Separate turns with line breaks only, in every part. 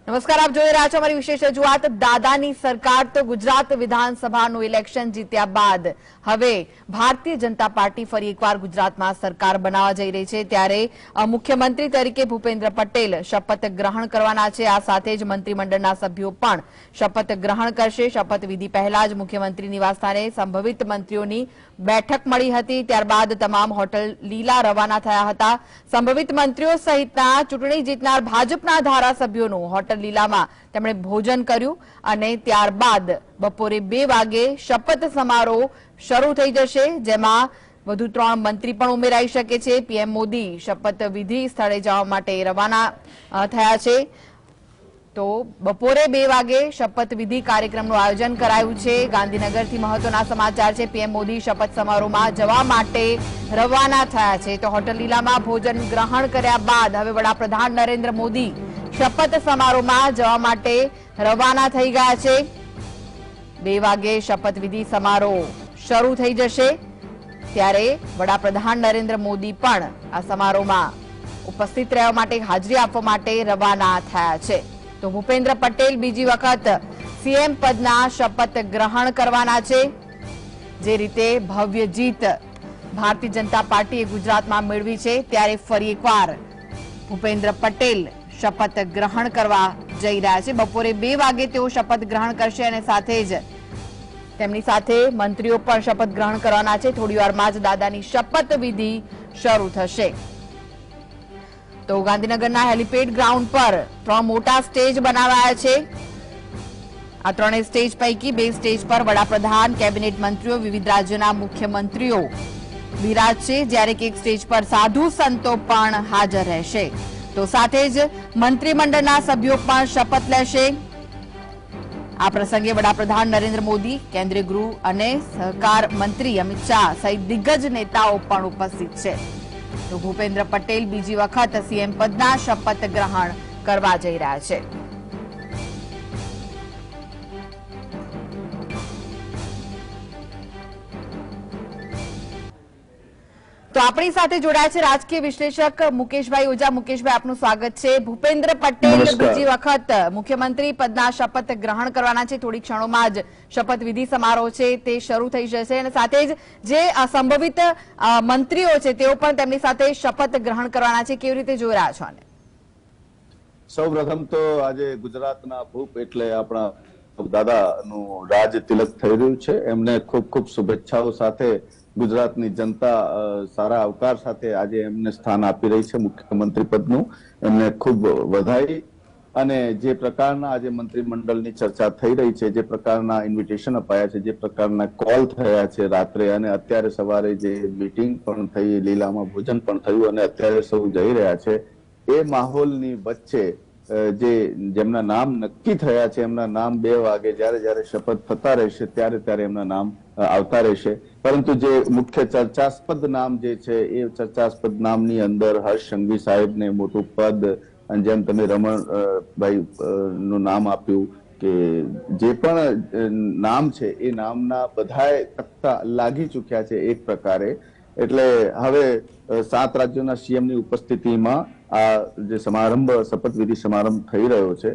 નમસ્કાર, આપ જોઈ રહ્યા છો અમારી વિશેષ રજૂઆત દાદાની સરકાર। તો ગુજરાત વિધાનસભાનું ઇલેક્શન જીત્યા બાદ હવે ભારતીય જનતા પાર્ટી ફરી એકવાર ગુજરાતમાં સરકાર બનાવવા જઈ રહી છે। ત્યારે મુખ્યમંત્રી તરીકે ભૂપેન્દ્ર પટેલ શપથ ગ્રહણ કરવાના છે। આ સાથે જ મંત્રીમંડળના સભ્યો પણ શપથ ગ્રહણ કરશે। શપથવિધિ પહેલા જ મુખ્યમંત્રી નિવાસસ્થાને સંભવિત મંત્રીઓની બેઠક મળી હતી। ત્યારબાદ તમામ હોટલ લીલા રવાના થયા હતા। સંભવિત મંત્રીઓ સહિતના ચૂંટણી જીતનાર ભાજપના ધારાસભ્યોનું હોટલ લીલામાં તેમણે ભોજન કર્યું અને ત્યારબાદ બપોરે 2 વાગે શપથ સમારોહ શરૂ થઈ જશે, જેમાં વધુ 3 મંત્રી પણ ઉમેરાઈ શકે છે। પીએમ મોદી શપથવિધિ સ્થળે જવા માટે રવાના થયા છે। તો બપોરે 2 વાગે શપથવિધિ કાર્યક્રમનું આયોજન કરાયું છે। ગાંધીનગરથી મહત્વના સમાચાર છે। પીએમ મોદી શપથ સમારોહમાં જવા માટે રવાના થયા છે। તો હોટલ લીલામાં ભોજન ગ્રહણ કર્યા બાદ હવે વડાપ્રધાન નરેન્દ્ર મોદી શપથ સમારોહમાં જવા માટે રવાના થઈ ગયા છે। 2 વાગે શપથવિધિ સમારોહ શરૂ થઈ જશે, ત્યારે વડાપ્રધાન નરેન્દ્ર મોદી પણ આ સમારોહમાં ઉપસ્થિત રહેવા માટે હાજરી આપવા માટે રવાના થયા છે। તો ભૂપેન્દ્ર પટેલ બીજી વખત સીએમ પદના શપથ ગ્રહણ કરવાના છે। જે રીતે ભવ્ય જીત ભારતીય जनता પાર્ટીએ ગુજરાતમાં મેળવી છે, ત્યારે ફરી એકવાર ભૂપેન્દ્ર પટેલ શપથ ગ્રહણ કરવા જઈ રહ્યા છે। બપોરે 2 વાગે તેઓ શપથ ગ્રહણ કરશે અને સાથે જ તેમની સાથે મંત્રીઓ પણ શપથ ગ્રહણ કરવાના છે। થોડી વારમાં જ દાદાની શપથવિધિ શરૂ થશે। તો ગાંધીનગરના હેલિપેડ ગ્રાઉન્ડ પર 3 મોટા સ્ટેજ બનાવાયા છે। આ 3 સ્ટેજ પૈકી 2 સ્ટેજ પર વડાપ્રધાન, કેબિનેટ મંત્રીઓ, વિવિધ રાજ્યોના મુખ્યમંત્રીઓ બિરાજશે, જ્યારે કે એક સ્ટેજ પર સાધુ સંતો પણ હાજર રહેશે। તો સાથે જ મંત્રીમંડળના સભ્યો પણ શપથ લેશે। આ પ્રસંગે વડાપ્રધાન નરેન્દ્ર મોદી, કેન્દ્રીય ગૃહ અને સહકાર મંત્રી અમિત શાહ સહિત દિગ્ગજ નેતાઓ પણ ઉપસ્થિત છે। તો ભૂપેન્દ્ર પટેલ બીજી વખત સીએમ પદના શપથ ગ્રહણ કરવા જઈ રહ્યા છે। તો આપણી સાથે જોડાયા છે રાજકીય વિશ્લેષક મુકેશભાઈ ઓઝા। મુકેશભાઈ, આપનું સ્વાગત છે। ભૂપેન્દ્ર પટેલ બીજી વખત મુખ્યમંત્રી પદના શપથ ગ્રહણ કરવાના છે। થોડી ક્ષણોમાં જ શપથવિધિ સમારોહ છે તે શરૂ થઈ જશે અને સાથે જ જે સંભવિત મંત્રીઓ છે તેઓ પણ તેમની સાથે શપથ ગ્રહણ કરવાના છે। કેવી રીતે જોઈ રહ્યા છો આને?
સૌપ્રથમ તો આજે ગુજરાતના ભૂપ એટલે આપણા દાદાનું રાજ તિલક થઈ રહ્યું છે। એમને ખૂબ ખૂબ શુભેચ્છાઓ સાથે ગુજરાતની જનતા સારા અવકાર સાથે આજે એમને સ્થાન આપી રહી છે મુખ્યમંત્રી પદનું। એમને ખૂબ વધાઈ। અને જે પ્રકારના આજે મંત્રીમંડળની ચર્ચા થઈ રહી છે, જે પ્રકારના ઇન્વિટેશન અપાયા છે, જે પ્રકારના કોલ થયા છે રાત્રે અને અત્યારે સવારે જે મીટિંગ પણ થઈ, લીલામાં ભોજન પણ થયું અને અત્યારે સૌ જઈ રહ્યા છે, એ માહોલની વચ્ચે જેમના નામ નક્કી થયા છે, એમના નામ 2 વાગે જ્યારે જ્યારે શપથ થતા રહેશે ત્યારે ત્યારે એમના નામ આવતા રહેશે। પરંતુ જે મુખ્ય ચર્ચાસ્પદ નામ જે છે એ ચર્ચાસ્પદ નામની અંદર હર્ષ સંઘવી સાહેબને મોટું પદ, અને જેમ તમે રમણભાઈ નું નામ આપ્યું કે જે પણ નામ છે એ નામના બધાએ તખ્તા લાગી ચૂક્યા છે એક પ્રકારે। એટલે હવે 7 રાજ્યોના સીએમની ઉપસ્થિતિમાં આ જે સમારંભ, શપથવિધિ સમારંભ થઈ રહ્યો છે,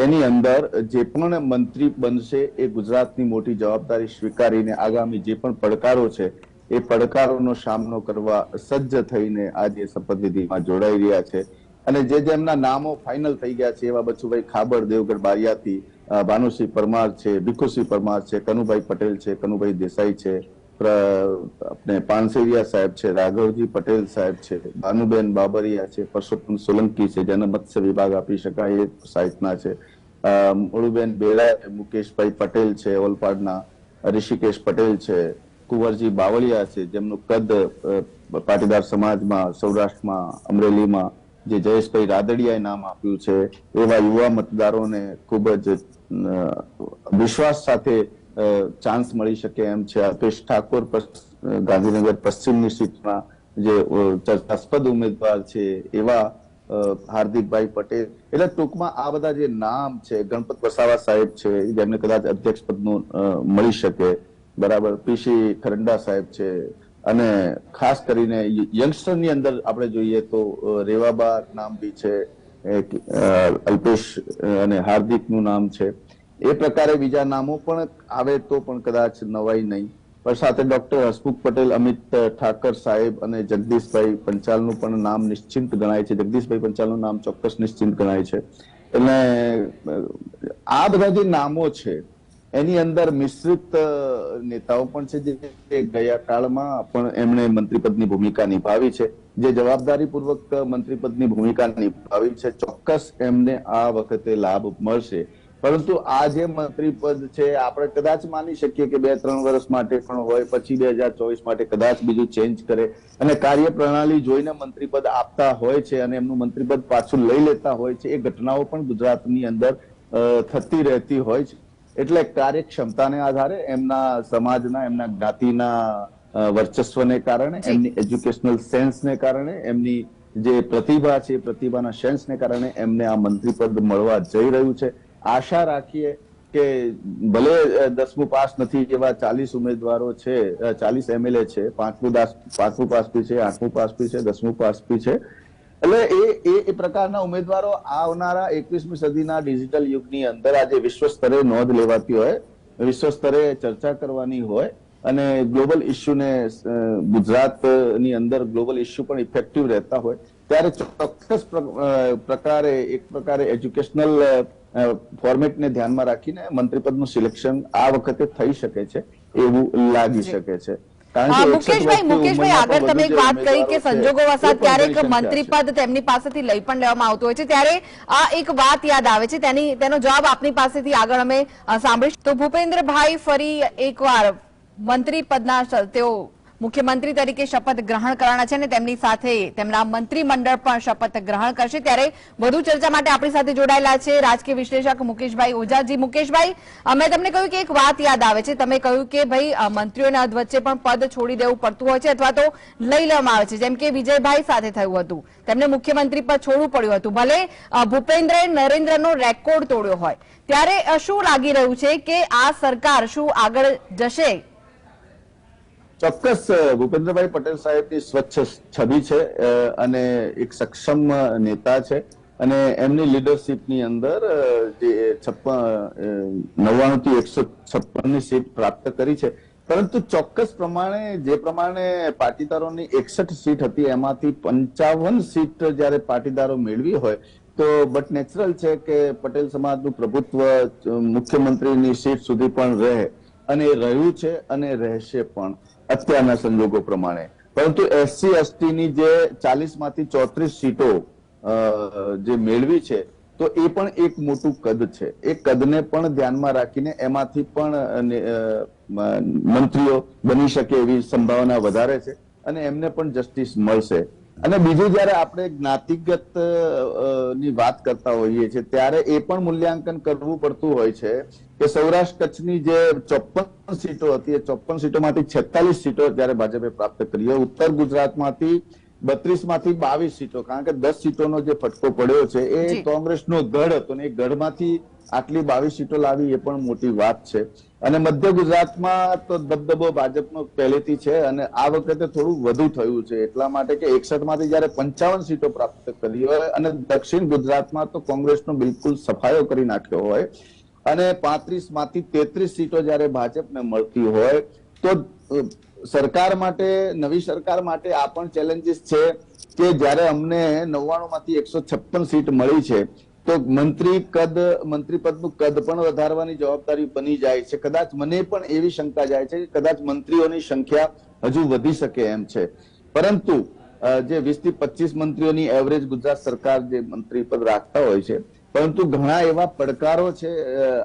એની અંદર જે પણ મંત્રી બનશે એ ગુજરાતની મોટી જવાબદારી સ્વીકારીને આગામી જે પણ પડકારો છે એ પડકારોનો સામનો કરવા સજ્જ થઈને આજે શપથવિધિમાં જોડાઈ રહ્યા છે। અને જેમના નામો ફાઇનલ થઈ ગયા છે એવા બચુભાઈ ખાબડ દેવગઢ બારિયાથી, ભાનુસિંહ પરમાર છે, ભીખુસિંહ પરમાર છે, કનુભાઈ પટેલ છે, કનુભાઈ દેસાઈ છે, अपने पानसेरिया साहेब છે, રાઘવજી પટેલ સાહેબ છે, ભાનુબેન બાબરિયા છે, પરસોત્તમ સોલંકી છે, જેને મત્સ્ય વિભાગ આપી શકાય એ સાહિત્યના છે, મુળુબેન બેડા, મુકેશભાઈ પટેલ છે ઓલપાડના, ઋષિકેશ પટેલ છે, કુંવરજી બાવળિયા છે, જેમનું કદ પાટીદાર સમાજમાં, સૌરાષ્ટ્રમાં, અમરેલીમાં જે જયેશભાઈ રાદડિયાએ નામ આપ્યું છે, એવા યુવા મતદારોને ખૂબ જ વિશ્વાસ સાથે ચાન્સ મળી શકે એમ છે। અલ્પેશ ઠાકોર ગાંધીનગર પશ્ચિમની સીટમાં જે ચર્ચાસ્પદ ઉમેદવાર છે, એવા હાર્દિકભાઈ પટેલ। એટલે ટૂંકમાં આ બધા જે નામ છે, ગણપત વસાવા સાહેબ છે જેમને કદાચ અધ્યક્ષ પદનું મળી શકે, બરાબર, પીસી ખરંડા સાહેબ છે, અને ખાસ કરીને યંગસ્ટરની અંદર આપણે જોઈએ તો રેવાબા નામ બી છે, અલ્પેશ અને હાર્દિકનું નામ છે, એ પ્રકારે બીજા નામો પણ આવે તો પણ કદાચ નવાઈ નહીં. પણ સાથે ડોક્ટર હસમુખ પટેલ, અમિત ઠાકર સાહેબ અને જગદીશભાઈ પંચાલનું પણ નામ નિશ્ચિંત ગણાય છે. જગદીશભાઈ પંચાલનું નામ ચોક્કસ નિશ્ચિંત ગણાય છે. એટલે આ બધા જે નામો છે એની અંદર મિશ્રિત નેતાઓ પણ છે, જે ગયા કાળમાં પણ એમણે મંત્રીપદની ભૂમિકા નિભાવી છે, જે જવાબદારીપૂર્વક મંત્રીપદની ભૂમિકા નિભાવી છે. ચોક્કસ એમને આ વખતે લાભ મળશે. પરંતુ આ જે મંત્રીપદ છે આપણે કદાચ માની શકીએ કે 2-3 વર્ષ માટે પણ હોય, પછી 2024 માટે કદાચ બીજું ચેન્જ કરે અને કાર્યપ્રણાલી જોઈને મંત્રીપદ આપતા હોય છે અને એમનું મંત્રીપદ પાછું લઈ લેતા હોય છે. એ ઘટનાઓ પણ ગુજરાતની અંદર થતી રહેતી હોય છે. એટલે કાર્યક્ષમતાને આધારે, એમના સમાજના, એમના જ્ઞાતિના વર્ચસ્વને કારણે, એમની એજ્યુકેશનલ સેન્સને કારણે, એમની જે પ્રતિભા છે પ્રતિભાના સેન્સને કારણે એમને આ મંત્રીપદ મળવા જઈ રહ્યું છે. આશા રાખીએ કે ભલે 10મું પાસ નથી એવા 40 ઉમેદવારો છે, 40 MLA છે, 5મું પાસ બી છે, 8મું પાસ બી છે, 10મું પાસ બી છે. એટલે એ પ્રકારના ઉમેદવારો આવનારા 21મી સદીના ડિજિટલ યુગની અંદર આજે વિશ્વ સ્તરે નોંધ લેવાતી હોય, વિશ્વ સ્તરે ચર્ચા કરવાની હોય અને ગ્લોબલ ઇસ્યુને ગુજરાતની અંદર ગ્લોબલ ઇસ્યુ પણ ઇફેક્ટિવ રહેતા હોય, ત્યારે ચોક્કસ પ્રકારે એક પ્રકારે એજ્યુકેશનલ ફોર્મેટને ધ્યાનમાં રાખીને મંત્રીપદનું સિલેક્શન આ વખતે થઈ શકે છે એવું લાગી શકે છે.
મુકેશભાઈ, આગળ તમે એક વાત કરી કે સંજોગો વસાત ક્યારેક મંત્રીપદ તેમની પાસેથી લઈ પણ લેવામાં આવતું હોય છે, ત્યારે આ એક વાત યાદ આવે છે, તેનો જવાબ આપની પાસેથી આગળ અમે સાંભળીશું. તો ભૂપેન્દ્રભાઈ ફરી એકવાર મંત્રીપદના તેઓ મુખ્યમંત્રી તરીકે શપથ ગ્રહણ કરવાના છે અને તેમની સાથે તેમના મંત્રીમંડળ પણ શપથ ગ્રહણ કરશે. ત્યારે વધુ ચર્ચા માટે આપણી સાથે જોડાયેલા છે રાજકીય વિશ્લેષક મુકેશભાઈ ઓઝાજી. મુકેશભાઈ, મેં તમને કહ્યું કે એક વાત યાદ આવે છે, તમે કહ્યું કે ભાઈ મંત્રીઓના વચ્ચે પણ પદ છોડી દેવું પડતું હોય છે અથવા તો લઈ લેવામાં આવે છે, જેમ કે વિજયભાઈ સાથે થયું હતું, તેમને મુખ્યમંત્રી પદ છોડવું પડ્યું હતું, ભલે ભૂપેન્દ્રએ નરેન્દ્રનો રેકોર્ડ તોડ્યો હોય. ત્યારે શું લાગી રહ્યું છે કે આ સરકાર શું આગળ જશે?
ચોક્કસ ભૂપેન્દ્રભાઈ પટેલ સાહેબની સ્વચ્છ છબી છે અને એક સક્ષમ નેતા છે અને એમની લીડરશીપની અંદર જે 99 થી 156ની સીટ પ્રાપ્ત કરી છે. પરંતુ ચોક્કસ પ્રમાણે જે પ્રમાણે પાટીદારોની 61 સીટ હતી એમાંથી 55 સીટ જયારે પાટીદારો મેળવી હોય તો બટ નેચરલ છે કે પટેલ સમાજનું પ્રભુત્વ મુખ્યમંત્રીની સીટ સુધી પણ રહે અને રહ્યું છે અને રહેશે પણ અત્યારના સંજોગો પ્રમાણે. પરંતુ SC/ST ની જે 40 માંથી 34 સીટો જે મેળવી છે તો એ પણ એક મોટું કદ છે. એ કદને પણ ધ્યાનમાં રાખીને એમાંથી પણ મંત્રીઓ બની શકે એવી સંભાવના વધારે છે અને એમને પણ જસ્ટિસ મળશે. અને બીજું જયારે આપણે જ્ઞાતિગત ની વાત કરતા હોઈએ છીએ ત્યારે એ પણ મૂલ્યાંકન કરવું પડતું હોય છે કે સૌરાષ્ટ્ર કચ્છની જે 54 સીટો હતી એ 54 સીટોમાંથી 46 સીટો જયારે ભાજપે પ્રાપ્ત કરી, ઉત્તર ગુજરાતમાંથી 32 માંથી 22 સીટો, કારણ કે 10 સીટોનો જે ફટકો પડ્યો છે એ કોંગ્રેસનો ગઢ હતો ને એ ગઢમાંથી આટલી 22 સીટો લાવી એ પણ મોટી વાત છે. અને મધ્ય ગુજરાતમાં તો દબદબો ભાજપનો પહેલેથી છે અને આ વખતે થોડું વધુ થયું છે એટલા માટે કે 61 માંથી જયારે 55 સીટો પ્રાપ્ત કરી હોય અને દક્ષિણ ગુજરાતમાં તો કોંગ્રેસનો બિલકુલ સફાયો કરી નાખ્યો હોય અને 35 માંથી 33 સીટો જયારે ભાજપને મળતી હોય તો સરકાર માટે, નવી સરકાર માટે આ પણ ચેલેન્જીસ છે કે જયારે અમને 99 માંથી 156 સીટ મળી છે તો મંત્રીપદનું કદ પણ વધારવાની જવાબદારી બની જાય છે. કદાચ મને પણ એવી શંકા જાય છે કે કદાચ મંત્રીઓની સંખ્યા હજુ વધી શકે એમ છે. પરંતુ જે 20 થી 25 મંત્રીઓની એવરેજ ગુજરાત સરકાર જે મંત્રીપદ રાખતા હોય છે, પરંતુ ઘણા એવા પડકારો છે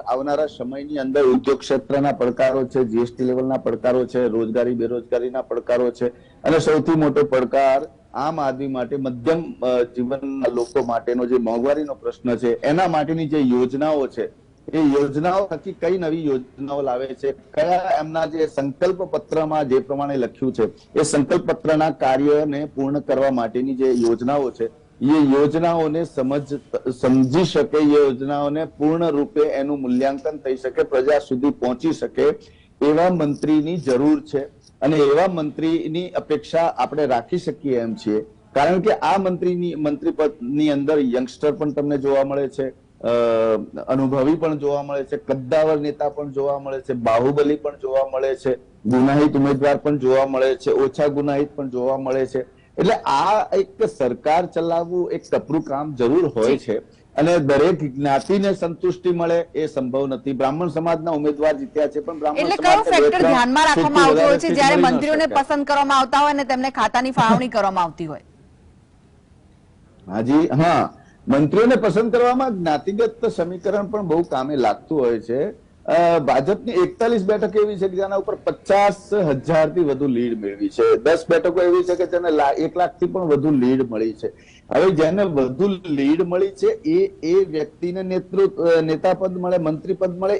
આવનારા સમયની અંદર, ઉદ્યોગ ક્ષેત્રના પડકારો છે, GST લેવલના પડકારો છે, રોજગારી બેરોજગારીના પડકારો છે અને સૌથી મોટો પડકાર આમ આદમી માટે, મધ્યમ જીવનના લોકો માટેનો જે મોંઘવારીનો પ્રશ્ન છે એના માટેની જે યોજનાઓ છે એ યોજનાઓ થકી કઈ નવી યોજનાઓ લાવે છે, કયા એમના જે સંકલ્પ પત્રમાં જે પ્રમાણે લખ્યું છે એ સંકલ્પ પત્રના કાર્યને પૂર્ણ કરવા માટેની જે યોજનાઓ છે એ યોજનાઓને સમજી શકે, એ યોજનાઓને પૂર્ણ રૂપે એનું મૂલ્યાંકન થઈ શકે, પ્રજા સુધી પહોંચી શકે એવા મંત્રીની જરૂર છે અને એવા મંત્રીની અપેક્ષા આપણે રાખી શકીએ એમ છીએ. કારણ કે આ મંત્રી પદની અંદર યંગસ્ટર પણ તમને જોવા મળે છે, અનુભવી પણ જોવા મળે છે, કદ્દાવર નેતા પણ જોવા મળે છે, બાહુબલી પણ જોવા મળે છે, ગુનાહિત ઉમેદવાર પણ જોવા મળે છે, ઓછા ગુનાહિત પણ જોવા મળે છે. એટલે આ એક સરકાર ચલાવવું એક કપરું કામ જરૂર હોય છે અને દરેક જ્ઞાતિને સંતુષ્ટિ મળે એ સંભવ નથી. બ્રાહ્મણ સમાજના ઉમેદવાર જીત્યા છે, પણ બ્રાહ્મણ
એટલે કયો ફેક્ટર ધ્યાનમાં રાખવામાં આવતો હોય છે જ્યારે
મળી ન
મંત્રીઓને
શકે.
પસંદ કરવામાં આવતા હોય અને તેમને ખાતાની ફાળવણી કરવામાં આવતી હોય?
હાજી, હા, મંત્રીઓને પસંદ કરવામાં જ્ઞાતિગત સમીકરણ પણ બહુ કામે લાગતું હોય છે. ભાજપની 41 બેઠક એવી છે કે જેના ઉપર 50,000 થી વધુ લીડ મેળવી છે. 10 બેઠકો એવી છે કે જેને 1 લાખ થી પણ વધુ લીડ મળી છે. હવે જેને વધુ લીડ મળી છે એ વ્યક્તિને નેતા પદ મળે, મંત્રી પદ મળે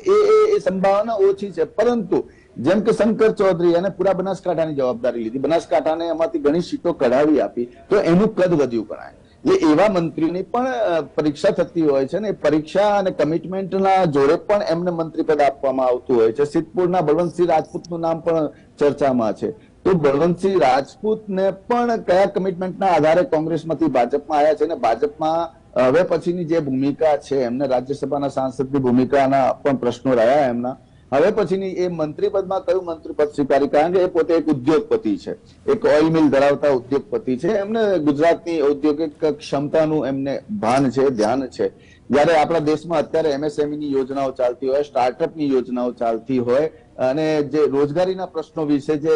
એ સંભાવના ઓછી છે. પરંતુ જેમ કે શંકર ચૌધરી અને પૂરા બનાસકાંઠાની જવાબદારી લીધી, બનાસકાંઠાને એમાંથી ઘણી સીટો કઢાવી આપી, તો એનું કદ વધ્યું ગણાય. એવા મંત્રીની પણ પરીક્ષા થતી હોય છે ને, પરીક્ષા અને કમિટમેન્ટના જોડે પણ એમને મંત્રી પદ આપવામાં આવતું હોય છે. સિદ્ધપુરના બળવંતસિંહ રાજપૂતનું નામ પણ ચર્ચામાં છે. તો બળવંતસિંહ રાજપૂતને પણ કયા કમિટમેન્ટના આધારે કોંગ્રેસમાંથી ભાજપમાં આવ્યા છે, અને ભાજપમાં હવે પછીની જે ભૂમિકા છે, એમને રાજ્યસભાના સાંસદની ભૂમિકાના પણ પ્રશ્નો રહ્યા એમના. હવે પછીની એ મંત્રી પદમાં કયું મંત્રી પદ સ્વીકારી, કારણ કે એ પોતે એક ઉદ્યોગપતિ છે, એક ઓઇલ મિલ ધરાવતા ઉદ્યોગપતિ છે. એમને ગુજરાતની ઔદ્યોગિક ક્ષમતાનું એમને ભાન છે, ધ્યાન છે. જયારે આપણા દેશમાં અત્યારે એમએસએમઈ યોજનાઓ ચાલતી હોય, સ્ટાર્ટઅપની યોજનાઓ ચાલતી હોય અને જે રોજગારીના પ્રશ્નો વિશે જે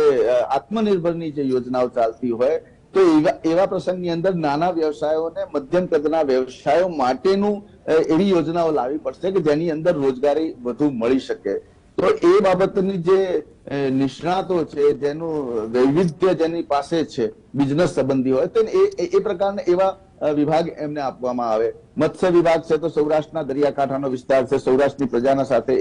આત્મનિર્ભરની જે યોજનાઓ ચાલતી હોય, તો એવા પ્રસંગની અંદર નાના વ્યવસાયોને મધ્યમ કદના વ્યવસાયો માટેનું એવી યોજનાઓ લાવવી પડશે કે જેની અંદર રોજગારી વધુ મળી શકે. તો એ બાબતની જે નિષ્ણાતો છે, જેનું વૈવિધ્ય જેની પાસે છે બિઝનેસ સંબંધી હોય, તો એ પ્રકારના એવા વિભાગ એમને આપવામાં આવે. મત્સ્ય વિભાગ છે તો સૌરાષ્ટ્રના દરિયાકાંઠાનો વિસ્તાર છે, સૌરાષ્ટ્રની પ્રજાના સાથે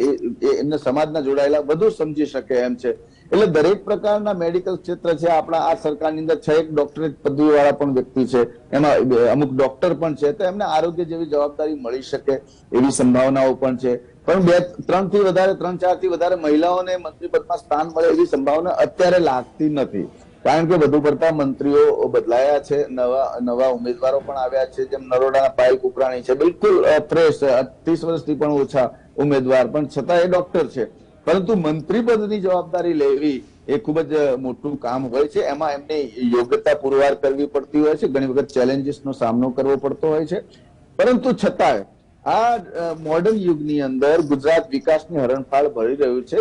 એમને સમાજના જોડાયેલા વધુ સમજી શકે એમ છે. એટલે દરેક પ્રકારના મેડિકલ ક્ષેત્ર છે. આપણા આ સરકારની અંદર 6 ડોક્ટરેટ પદવી વાળા પણ વ્યક્તિ છે, એમાં અમુક ડોક્ટર પણ છે, તો એમને આરોગ્ય જેવી જવાબદારી મળી શકે એવી સંભાવનાઓ પણ છે. પણ 3 થી વધારે 3-4 થી વધારે મહિલાઓને મંત્રી પદમાં સ્થાન મળે એવી સંભાવના અત્યારે લાગતી નથી, કારણ કે વધુ પડતા મંત્રીઓ બદલાયા છે, નવા ઉમેદવારો પણ આવ્યા છે. જેમ નરોડાના પાયલ કુકરાણી છે, બિલકુલ ફ્રેશ, 30 વર્ષથી પણ ઓછા ઉમેદવાર, પણ છતાં એ ડોક્ટર છે. પરંતુ મંત્રી પદની જવાબદારી લેવી એ ખૂબ જ મોટું કામ હોય છે. એમાં એમને યોગ્યતા પુરવાર કરવી પડતી હોય છે, ઘણી વખત ચેલેન્જીસનો સામનો કરવો પડતો હોય છે. પરંતુ છતાંય આ મોડર્ન યુગની અંદર ગુજરાત વિકાસની હરણફાળ ભરી રહ્યું છે.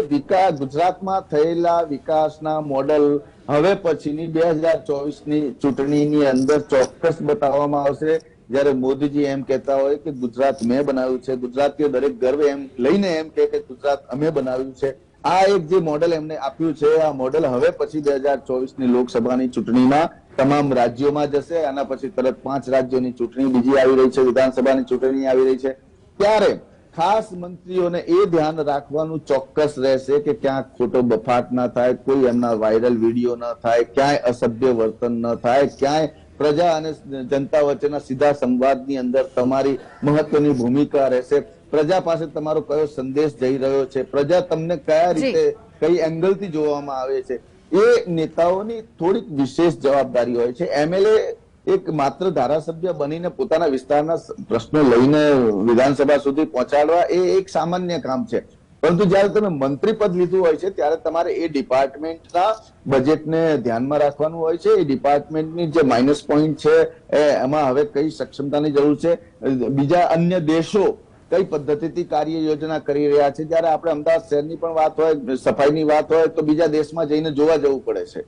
ગુજરાતમાં થયેલા વિકાસના મોડલ હવે પછીની 2024ની ચૂંટણીની અંદર ચોક્કસ બતાવવામાં આવશે. જયારે મોદીજી એમ કહેતા હોય કે ગુજરાત મેં બનાવ્યું છે, ગુજરાતીઓ દરેક ગર્વ એમ લઈને એમ કે ગુજરાત અમે બનાવ્યું છે. આ એક જે મોડેલ એમને આપ્યું છે, આ મોડેલ હવે પછી 2024ની લોકસભાની ચૂંટણીમાં તમામ રાજ્યોમાં જશે. આના પછી તરત 5 રાજ્યોની ચૂંટણી બીજી આવી રહી છે, વિધાનસભાની ચૂંટણી આવી રહી છે. ત્યારે ખાસ મંત્રીઓને એ ધ્યાન રાખવાનું ચોક્કસ રહેશે કે ક્યાંક ખોટો બફાટ ના થાય, કોઈ એમના વાયરલ વિડીયો ન થાય, ક્યાંય અસભ્ય વર્તન ન થાય, ક્યાંય પ્રજા અને જનતા વચ્ચેના સીધા સંવાદની અંદર તમારી મહત્વની ભૂમિકા રહેશે. પ્રજા પાસે તમારો કયો સંદેશ જઈ રહ્યો છે, પ્રજા તમને કયા રીતે કઈ એંગલથી જોવામાં આવે છે, એ નેતાઓની થોડીક વિશેષ જવાબદારી હોય છે. એમએલએ એક માત્ર ધારાસભ્ય બનીને પોતાના વિસ્તારના પ્રશ્નો લઈને વિધાનસભા સુધી પહોંચાડવા એ એક સામાન્ય કામ છે. પરંતુ જયારે તમે મંત્રી પદ લીધું હોય છે ત્યારે તમારે એ ડિપાર્ટમેન્ટના બજેટને ધ્યાનમાં રાખવાનું હોય છે. એ ડિપાર્ટમેન્ટની જે માઇનસ પોઈન્ટ છે એમાં હવે કઈ સક્ષમતાની જરૂર છે, બીજા અન્ય દેશો કઈ પદ્ધતિથી કાર્ય યોજના કરી રહ્યા છે. જયારે આપણે અમદાવાદ શહેરની પણ વાત હોય, સફાઈની વાત હોય, તો બીજા દેશમાં જઈને જોવા જવું પડે છે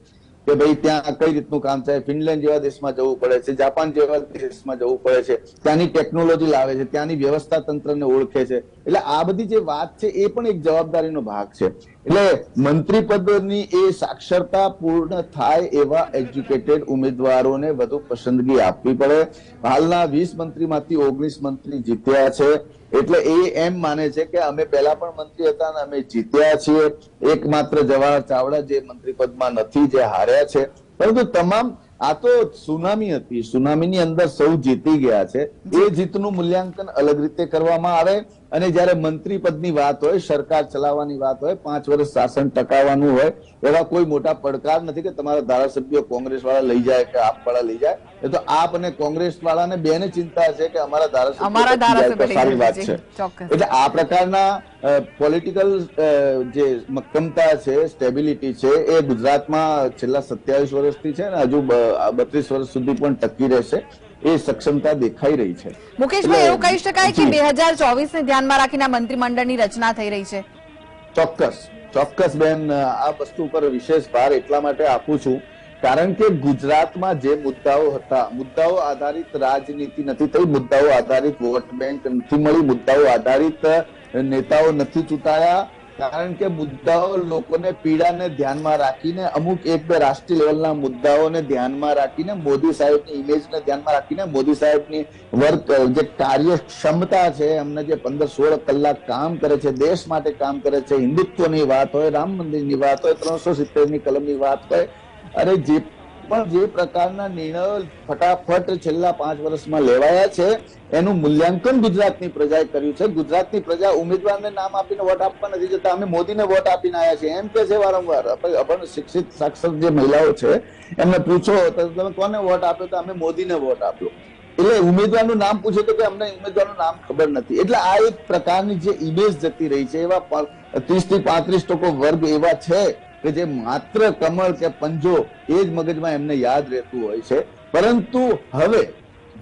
કે ભાઈ ત્યાં કઈ રીતનું કામ થાય. ફિનલેન્ડ જેવા દેશમાં જવું પડે છે, જાપાન જેવા દેશમાં જવું પડે છે, ત્યાંની ટેકનોલોજી લાવે છે, ત્યાંની વ્યવસ્થા તંત્રને ઓળખે છે. એટલે આ બધી જે વાત છે એ પણ એક જવાબદારીનો ભાગ છે. એટલે મંત્રી પદની એ સાક્ષરતા પૂર્ણ થાય એવા એજ્યુકેટેડ ઉમેદવારોને વધુ પસંદગી આપવી પડે. હાલના 20 મંત્રીમાંથી 19 મંત્રી જીત્યા છે, એટલે એ એમ માને છે કે અમે પહેલા પણ મંત્રી હતા અને અમે જીત્યા છીએ. એકમાત્ર જવાહર ચાવડા જે મંત્રી પદમાં નથી, જે હાર્યા છે. પરંતુ તમામ આ તો સુનામી હતી, સુનામીની અંદર સૌ જીતી ગયા છે. એ જીતનું મૂલ્યાંકન અલગ રીતે કરવામાં આવે અને જયારે મંત્રી પદની વાત હોય, સરકાર ચલાવવાની વાત હોય, 5 વર્ષ શાસન ટકાવવાનું હોય, એવા કોઈ મોટા પડકાર નથી કે તમારા ધારાસભ્યો કોંગ્રેસ વાળા લઈ જાય કે આપ વાળા લઈ જાય. એ તો આપ અને કોંગ્રેસ વાળાને બેને ચિંતા છે કે અમારા ધારાસભ્યો સારી વાત છે. એટલે આ પ્રકારના પોલિટિકલ જે મક્કમતા છે, સ્ટેબિલિટી છે, એ ગુજરાતમાં છેલ્લા 27 વર્ષથી છે ને હજુ 32 વર્ષ સુધી પણ ટકી રહેશે, એ સક્ષમતા દેખાઈ રહી છે.
મુકેશભાઈ, એવું કહી શકાય કે 2024 ને ધ્યાનમાં રાખીને મંત્રીમંડળની રચના થઈ રહી છે?
ચોક્કસ બેન, આ વસ્તુ પર વિશેષ ભાર એટલા માટે આપું છું કારણ કે ગુજરાતમાં જે મુદ્દાઓ હતા, મુદ્દાઓ આધારિત રાજનીતિ નથી થઈ, મુદ્દાઓ આધારિત વોટ બેંક નથી મળી, મુદ્દાઓ આધારિત નેતાઓ નથી ચૂંટાયા, કારણ કે મુદ્દાઓ લોકોને પીડાને ધ્યાનમાં રાખીને, અમુક એક બે રાષ્ટ્રીય લેવલના મુદ્દાઓને ધ્યાનમાં રાખીને, મોદી સાહેબની ઇમેજને ધ્યાનમાં રાખીને, મોદી સાહેબની વર્ક જે કાર્યક્ષમતા છે, એમને જે 15-16 કલાક કામ કરે છે, દેશ માટે કામ કરે છે, હિન્દુત્વની વાત હોય, રામ મંદિરની વાત હોય, 370ની કલમની વાત હોય, અરે જે પણ જે પ્રકારના નિર્ણયો ફટાફટ છેલ્લા 5 વર્ષમાં લેવાયા છે એનું મૂલ્યાંકન ગુજરાતની પ્રજાએ કર્યું છે. ગુજરાતની પ્રજા ઉમેદવારને નામ આપીને વોટ આપવા નથી જતા, અમે મોદીને વોટ આપીને આવ્યા છીએ એમ કે છે વારંવાર. અભણ શિક્ષિત સાક્ષર જે મહિલાઓ છે એમને પૂછો તો તમે કોને વોટ આપ્યો, તો અમે મોદીને વોટ આપ્યો. એટલે ઉમેદવારનું નામ પૂછે તો કે અમને ઉમેદવારનું નામ ખબર નથી. એટલે આ એક પ્રકારની જે ઇમેજ જતી રહી છે, એવા 30 થી 35% વર્ગ એવા છે કે જે માત્ર કમળ કે પંજો એ જ મગજમાં એમને યાદ રહેતું હોય છે. પરંતુ હવે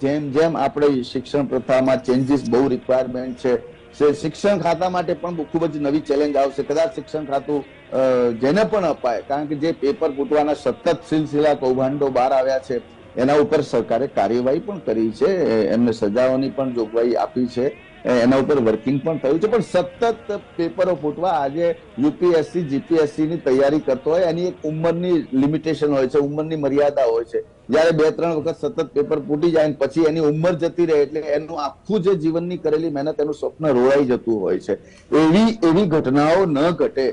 જેમ જેમ આપણે શિક્ષણ પ્રથામાં ચેન્જીસ બહુ રિક્વાયરમેન્ટ છે, શિક્ષણ ખાતા માટે પણ ખૂબ જ નવી ચેલેન્જ આવશે. કદાચ શિક્ષણ ખાતું જેને પણ અપાય, કારણ કે જે પેપર ફૂટવાના સતત સિલસિલા કૌભાંડો બહાર આવ્યા છે એના ઉપર સરકારે કાર્યવાહી પણ કરી છે, એમને સજાઓની પણ જોગવાઈ આપી છે, એના ઉપર વર્કિંગ પણ થયું છે. પણ સતત પેપરો ફૂટવા, આજે યુપીએસસી જીપીએસસી ની તૈયારી કરતો હોય એની એક ઉંમરની લિમિટેશન હોય છે, ઉંમરની મર્યાદા હોય છે. જયારે 2-3 વખત સતત પેપર ફૂટી જાય પછી એની ઉંમર જતી રહે એટલે એનું આખું જે જીવનની કરેલી મહેનત, એનું સ્વપ્ન રોળાઈ જતું હોય છે. એવી ઘટનાઓ ન ઘટે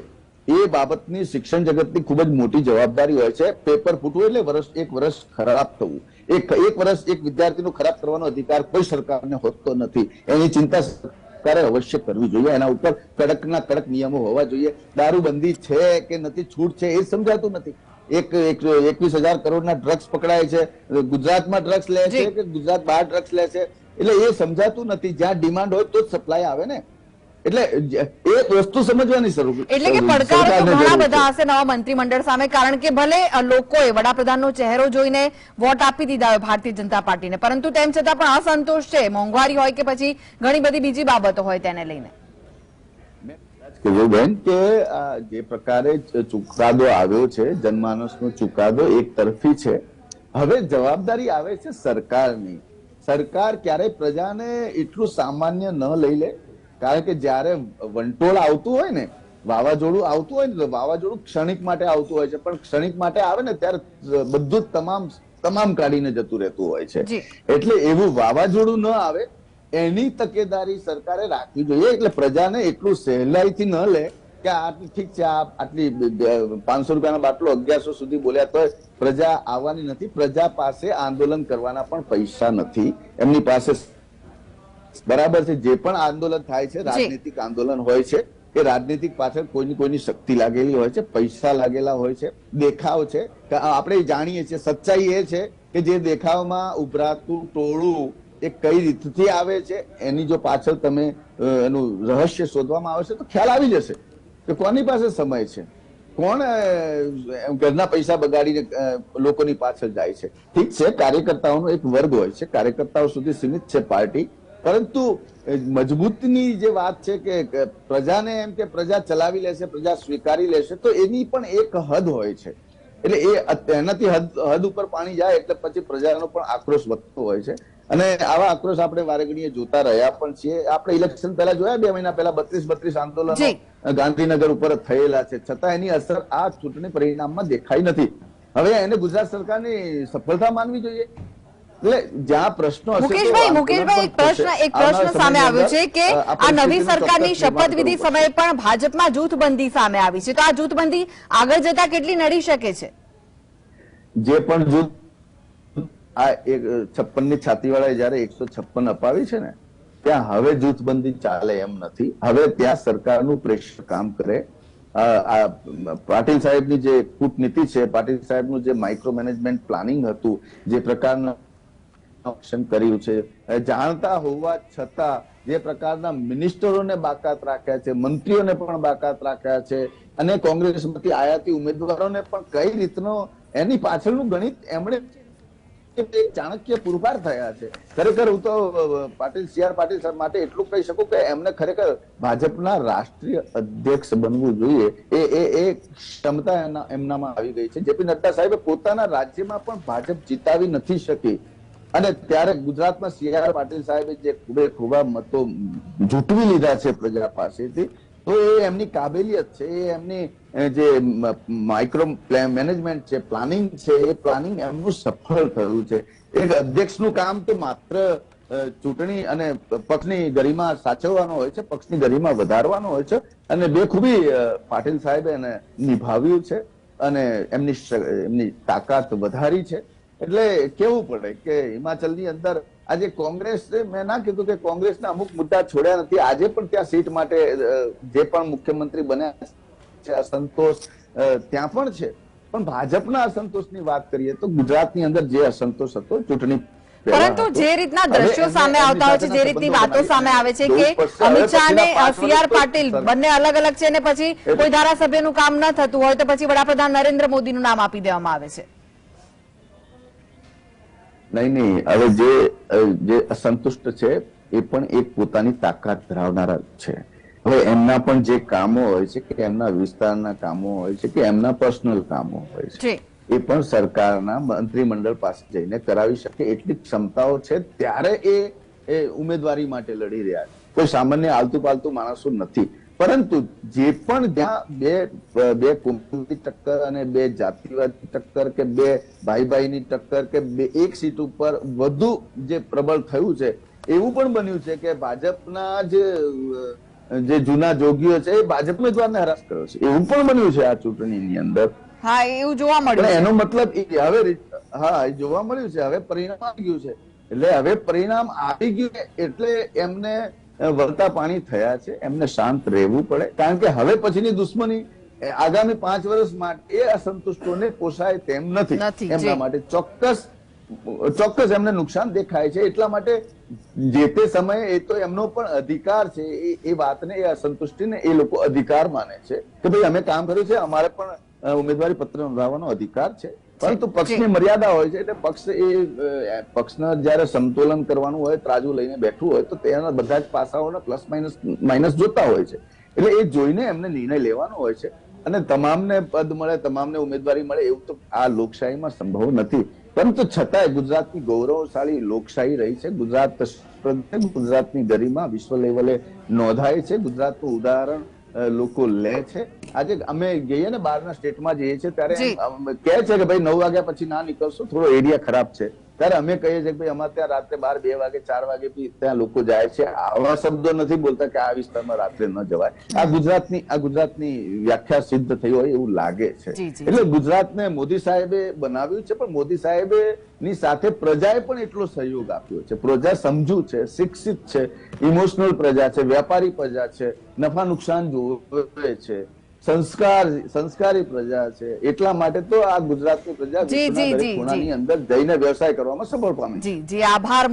એ બાબતની શિક્ષણ જગતની ખૂબ જ મોટી જવાબદારી હોય છે. પેપર ફૂટવું એટલે એક વર્ષ ખરાબ થવું, એક વર્ષ એક વિદ્યાર્થીનું ખરાબ કરવાનો અધિકાર કોઈ સરકારને હોતો નથી. એની ચિંતા સરકારે અવશ્ય કરવી જોઈએ. એના ઉપર કડકના કડક નિયમો હોવા જોઈએ. દારૂબંધી છે કે નથી, છૂટ છે એ સમજાતું નથી. 21,000 કરોડના ડ્રગ્સ પકડાય છે, ગુજરાતમાં ડ્રગ્સ લે છે કે ગુજરાત બહાર ડ્રગ્સ લે છે, એટલે એ સમજાતું નથી. જ્યાં ડિમાન્ડ હોય તો જ સપ્લાય આવે ને. એટલે એ વસ્તુ સમજવાની શરૂ.
એટલે કે પડકારો તો ઘણા બધા હશે નવા મંત્રીમંડળ સામે, કારણ કે ભલે લોકોએ વડાપ્રધાનનો ચહેરો જોઈને વોટ આપી દીધા હોય ભારતીય જનતા પાર્ટીને, પરંતુ તેમ છતાં પણ અસંતોષ છે, મોંઘવારી હોય કે પછી ઘણી બધી બીજી બાબતો હોય તેને લઈને.
બેન કે જે પ્રકારે ચુકાદો આવ્યો છે, જનમાનસનો ચુકાદો એક તરફી છે. હવે જવાબદારી આવે છે સરકારની. સરકાર ક્યારેય પ્રજાને એટલું સામાન્ય ન લઈ લે, કારણ કે જયારે વંટોળ આવતું હોય ને, વાવાઝોડું આવતું હોય ને, તો વાવાઝોડું ક્ષણિક માટે આવતું હોય છે, પણ ક્ષણિક માટે આવે ને ત્યારે બધું જ તમામ કાઢીને જતું રહેતું હોય છે. એટલે એવું વાવાઝોડું ન આવે એની તકેદારી સરકારે રાખવી જોઈએ. એટલે પ્રજાને એટલું સહેલાઈથી ન લે કે આટલી ઠીક છે, આટલી 500 રૂપિયાનો બાટલો 1100 સુધી બોલ્યા તો પ્રજા આવવાની નથી. પ્રજા પાસે આંદોલન કરવાના પણ પૈસા નથી એમની પાસે. બરાબર છે, જે પણ આંદોલન થાય છે, રાજનીતિક આંદોલન હોય છે, એ રાજનીતિક પાછળ કોઈની શક્તિ લાગેલી હોય છે, પૈસા લાગેલા હોય છે, દેખાવ છે. આપણે જાણીએ છીએ, સચ્ચાઈ એ છે કે જે દેખાવમાં ઉભરાતું ટોળું એ કઈ રીતથી આવે છે એની જો પાછળ તમે એનું રહસ્ય શોધવામાં આવે છે તો ખ્યાલ આવી જશે કે કોની પાસે સમય છે, કોણ ઘરના પૈસા બગાડીને લોકોની પાછળ જાય છે. ઠીક છે, કાર્યકર્તાઓનો એક વર્ગ હોય છે, કાર્યકર્તાઓ સુધી સીમિત છે પાર્ટી, પરંતુ મજબૂતની જે વાત છે કે પ્રજાને એમ કે પ્રજા ચલાવી લેશે, પ્રજા સ્વીકારી લેશે, તો એની પણ એક હદ હોય છે. એટલે એનાથી હદ ઉપર પાણી જાય એટલે પછી પ્રજાનો પણ આક્રોશ વધતો હોય છે. અને આવા આક્રોશ આપણે વારેઘડીએ જોતા રહ્યા પણ છીએ. આપણે ઇલેક્શન પહેલા જોયા, 2 મહિના પહેલા 32 આંદોલનો ગાંધીનગર ઉપર થયેલા છે, છતાં એની અસર આ ચૂંટણી પરિણામમાં દેખાઈ નથી. હવે એને ગુજરાત સરકારની સફળતા માનવી જોઈએ. એટલે જ્યાં પ્રશ્નો
મુકેશભાઈ, એક પ્રશ્ન સામે આવ્યો છે કે આ નવી સરકારની શપથવિધિ સમયે પણ ભાજપમાં જૂથબંધી સામે આવી છે, તો આ જૂથબંધી આગળ જતા કેટલી નડી શકે છે?
જે પણ જૂથ આ 56 ની છાતી વાળા જયારે 156 અપાવી છે ને, ત્યાં હવે જૂથબંધી ચાલે એમ નથી. હવે ત્યાં સરકારનું પ્રેશર કામ કરે. પાટીલ સાહેબની જે કૂટનીતિ છે, પાટીલ સાહેબનું જે માઇક્રો મેનેજમેન્ટ પ્લાનિંગ હતું, જે પ્રકારના કર્યું છે, જાણતા હોવા છતાં જે પ્રકારના મિનિસ્ટરોને બાકાત રાખ્યા છે, મંત્રીઓને પણ બાકાત રાખ્યા છે, અને કોંગ્રેસમાંથી આયાતી ઉમેદવારોને પણ કઈ રીતનો એની પાછળનું ગણિત એમણે ચાણક્ય પુરવાર થયા છે. ખરેખર હું તો સી.આર. પાટીલ સાહેબ માટે એટલું કહી શકું કે એમને ખરેખર ભાજપના રાષ્ટ્રીય અધ્યક્ષ બનવું જોઈએ એ ક્ષમતા એમનામાં આવી ગઈ છે. જેપી નડ્ડા સાહેબે પોતાના રાજ્યમાં પણ ભાજપ જીતાવી નથી શકી, અને ત્યારે ગુજરાતમાં સી.આર. પાટીલ સાહેબે જે ખૂબા મતો જૂટવી લીધા છે પ્રજા પાસેથી, તો એ એમની કાબેલિયત છે, એ એમની જે માઇક્રો મેનેજમેન્ટ છે, પ્લાનિંગ છે, એ પ્લાનિંગ એમનું સફળ થયું છે. એક અધ્યક્ષનું કામ તો માત્ર ચૂંટણી અને પક્ષની ગરિમા સાચવવાનો હોય છે, પક્ષની ગરિમા વધારવાનો હોય છે, અને બેખૂબી પાટીલ સાહેબે એને નિભાવ્યું છે અને એમની તાકાત વધારી છે. એટલે કેવું પડે કે હિમાચલની અંદર આજે કોંગ્રેસ, મેં ના કીધું કે કોંગ્રેસના અમુક મુદ્દા છોડ્યા નથી, આજે પણ ત્યાં સીટ માટે જે પણ મુખ્યમંત્રી બન્યા છે અસંતોષ ત્યાં પણ છે. પણ ભાજપના અસંતોષની વાત કરીએ તો ગુજરાતની અંદર જે અસંતોષ હતો ચૂંટણી,
પરંતુ જે રીતના દ્રશ્યો સામે આવતા હોય છે, જે રીતની વાતો સામે આવે છે કે અમિત શાહ અને સી.આર. પાટીલ બંને અલગ અલગ છે, અને પછી કોઈ ધારાસભ્યનું કામ ન થતું હોય તો પછી વડાપ્રધાન નરેન્દ્ર મોદીનું નામ આપી દેવામાં આવે છે.
નહીં, હવે જે અસંતુષ્ટ છે એ પણ એક પોતાની તાકાત ધરાવનારા છે. હવે એમના પણ જે કામો હોય છે, કે એમના વિસ્તારના કામો હોય છે, કે એમના પર્સનલ કામો હોય છે, એ પણ સરકારના મંત્રીમંડળ પાસે જઈને કરાવી શકે એટલી ક્ષમતાઓ છે. ત્યારે એ ઉમેદવારી માટે લડી રહ્યા છે. કોઈ સામાન્ય આલતુ પાલતુ માણસો નથી. પરંતુ જે પણ જ્યાં બે કોમની ટક્કર અને બે જાતિવાદી ટક્કર કે બે ભાઈ ટક્કર કે એક સીટ ઉપર વધુ જે પ્રબળ થયું છે, એવું પણ બન્યું છે કે ભાજપના જે જૂના જોગીઓ છે એ ભાજપ ઉમેદવારને હરાશ કર્યો છે, એવું પણ બન્યું છે આ ચૂંટણીની અંદર.
હા, એવું જોવા મળ્યું.
એનો મતલબ હવે જોવા મળ્યું છે. હવે પરિણામ આવી ગયું છે. એટલે હવે પરિણામ આવી ગયું એટલે એમને વળતા પાણી થયા છે. એમને શાંત રહેવું પડે, કારણ કે હવે પછીની દુશ્મની આગામી 5 વર્ષ માટે એ અસંતુષ્ટોને પોસાય તેમ નથી. એમના માટે ચોક્કસ એમને નુકસાન દેખાય છે. એટલા માટે જે તે સમયે એ તો એમનો પણ અધિકાર છે, એ વાતને, એ અસંતુષ્ટિને એ લોકો અધિકાર માને છે કે ભાઈ અમે કામ કર્યું છે, અમારે પણ ઉમેદવારી પત્ર નોંધાવવાનો અધિકાર છે. પરંતુ પક્ષની મર્યાદા હોય છે. એટલે પક્ષના જયારે સમતોલન કરવાનું હોય, ત્રાજુ લઈને બેઠું હોય, તો તેના બધા જ પાસાઓના પ્લસ માઇનસ જોતા હોય છે. એટલે એ જોઈને એમને નિર્ણય લેવાનો હોય છે. અને તમામને પદ મળે, તમામને ઉમેદવારી મળે એવું તો આ લોકશાહીમાં સંભવ નથી. પરંતુ છતાંય ગુજરાતની ગૌરવશાળી લોકશાહી રહી છે. ગુજરાતની ગરિમા વિશ્વ લેવલે નોંધાય છે. ગુજરાતનું ઉદાહરણ લોકો લે છે. આજે અમે જઈએ ને બહારના સ્ટેટમાં જઈએ છીએ ત્યારે કહે છે કે ભાઈ 9 વાગ્યા પછી ના નીકળશો, થોડો એરિયા ખરાબ છે. ત્યારે અમે કહીએ છીએ કે ભાઈ અમારે ત્યાં રાત્રે 12, 2 વાગે, 4 વાગે બી ત્યાં લોકો જાય છે. આવા શબ્દો નથી બોલતા કે આ વિસ્તારમાં રાત્રે ન જવાય. આ ગુજરાતની વ્યાખ્યા સિદ્ધ થઈ હોય એવું લાગે છે. એટલે ગુજરાતને મોદી સાહેબે બનાવ્યું છે, પણ મોદી સાહેબે ની સાથે પ્રજાએ પણ એટલો સહયોગ આપ્યો છે. પ્રજા સમજુ છે, શિક્ષિત છે, ઇમોશનલ પ્રજા છે, વ્યાપારી પ્રજા છે, નફા નુકસાન જોવે છે, સંસ્કારી પ્રજા છે. એટલા માટે તો આ ગુજરાતની પ્રજા વિશ્વના દરેક ખૂણાની અંદર જઈને વ્યવસાય કરવામાં સફળ પામી.
જી, આભાર.